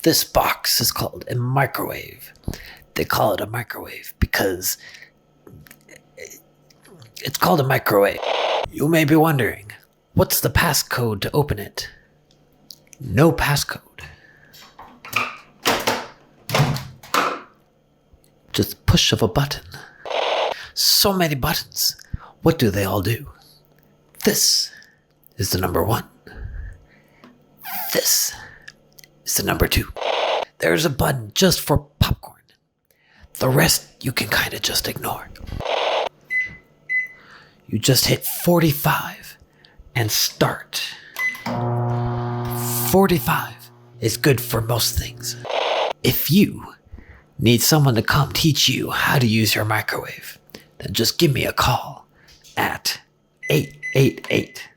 This box is called a microwave. They call it a microwave because it's called a microwave. You may be wondering, what's the passcode to open it? No passcode. Just push of a button. So many buttons. What do they all do? This is the number 1. This is the number 2. There's a button just for popcorn. The rest you can kind of just ignore. You just hit 45 and start. 45 is good for most things. If you need someone to come teach you how to use your microwave, then just give me a call at 888